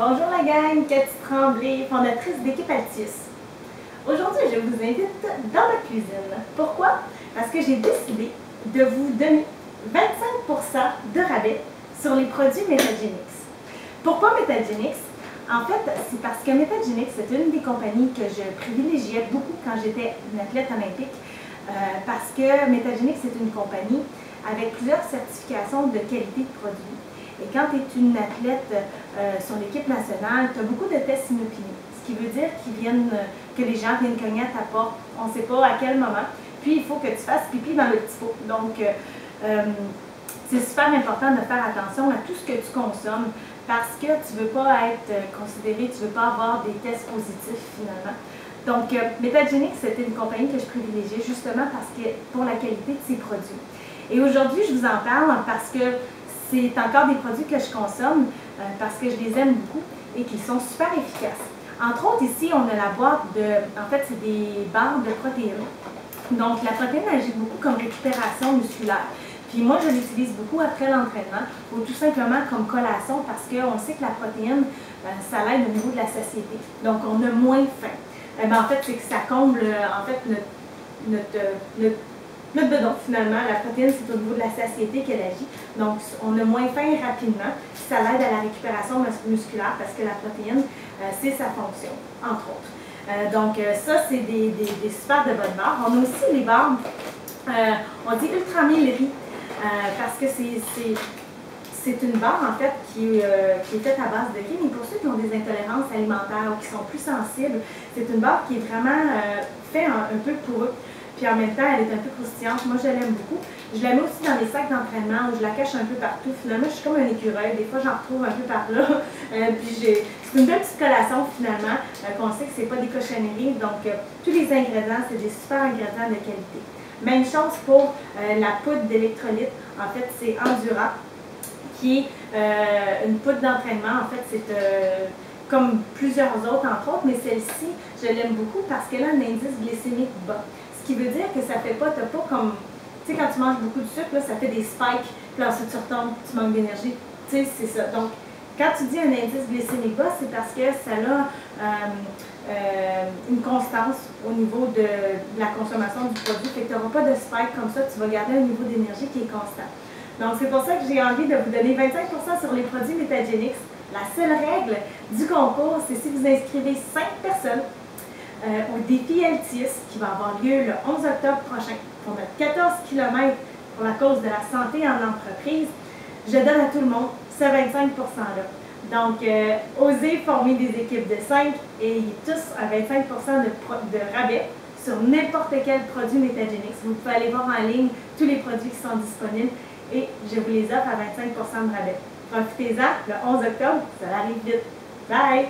Bonjour la gang, Cathy Tremblay, fondatrice d'équipe Altius. Aujourd'hui, je vous invite dans ma cuisine. Pourquoi? Parce que j'ai décidé de vous donner 25% de rabais sur les produits Metagenix. Pourquoi Metagenix? En fait, c'est parce que Metagenix, c'est une des compagnies que je privilégiais beaucoup quand j'étais une athlète olympique. Parce que Metagenix, c'est une compagnie avec plusieurs certifications de qualité de produits. Et quand tu es une athlète sur l'équipe nationale, tu as beaucoup de tests inopinés. Ce qui veut dire que les gens viennent cogner à ta porte. On ne sait pas à quel moment. Puis, il faut que tu fasses pipi dans le petit pot. Donc, c'est super important de faire attention à tout ce que tu consommes parce que tu ne veux pas être considéré, tu ne veux pas avoir des tests positifs finalement. Donc, Metagenix, c'était une compagnie que je privilégiais justement pour la qualité de ses produits. Et aujourd'hui, je vous en parle parce que c'est encore des produits que je consomme parce que je les aime beaucoup et qui sont super efficaces. Entre autres, ici, on a la boîte en fait, c'est des barres de protéines. Donc, la protéine agit beaucoup comme récupération musculaire. Puis moi, je l'utilise beaucoup après l'entraînement ou tout simplement comme collation parce qu'on sait que la protéine, ça l'aide au niveau de la satiété. Donc, on a moins faim. En fait, c'est que ça comble en fait, notre bedon, finalement. La protéine, c'est au niveau de la satiété qu'elle agit. Donc, on a moins faim rapidement. Ça l'aide à la récupération musculaire parce que la protéine, c'est sa fonction, entre autres. Donc, ça, c'est des super de bonnes barres. On a aussi les barres, on dit Ultra 1000 riz, parce que c'est une barre, en fait, qui est faite à base de riz. Mais pour ceux qui ont des intolérances alimentaires ou qui sont plus sensibles, c'est une barre qui est vraiment faite un peu pour eux. Puis en même temps, elle est un peu croustillante. Moi, je l'aime beaucoup. Je la mets aussi dans les sacs d'entraînement où je la cache un peu partout. Finalement, je suis comme un écureuil. Des fois, j'en retrouve un peu par là. Puis c'est une belle petite collation, finalement, qu'on sait que c'est pas des cochonneries. Donc, tous les ingrédients, c'est des super ingrédients de qualité. Même chose pour la poudre d'électrolyte. En fait, c'est Endura, qui est une poudre d'entraînement. En fait, c'est comme plusieurs autres, entre autres, mais celle-ci, je l'aime beaucoup parce qu'elle a un indice glycémique bas. Ce qui veut dire que ça fait pas, t'as pas comme, tu sais, quand tu manges beaucoup de sucre, là, ça fait des spikes, puis ensuite tu retombes, tu manques d'énergie. Tu sais, c'est ça. Donc, quand tu dis un indice glycémique bas, c'est parce que ça a une constance au niveau de la consommation du produit. Fait que tu n'auras pas de spike comme ça, tu vas garder un niveau d'énergie qui est constant. Donc, c'est pour ça que j'ai envie de vous donner 25% sur les produits Metagenix. La seule règle du concours, c'est si vous inscrivez 5 personnes au défi Altius qui va avoir lieu le 11 octobre prochain pour notre 14 km pour la cause de la santé en entreprise. Je donne à tout le monde ce 25%-là. Donc, osez former des équipes de 5 et ayez tous un 25% de rabais sur n'importe quel produit Metagenix. Vous pouvez aller voir en ligne tous les produits qui sont disponibles et je vous les offre à 25% de rabais. Profitez-en, le 11 octobre, ça arrive vite. Bye!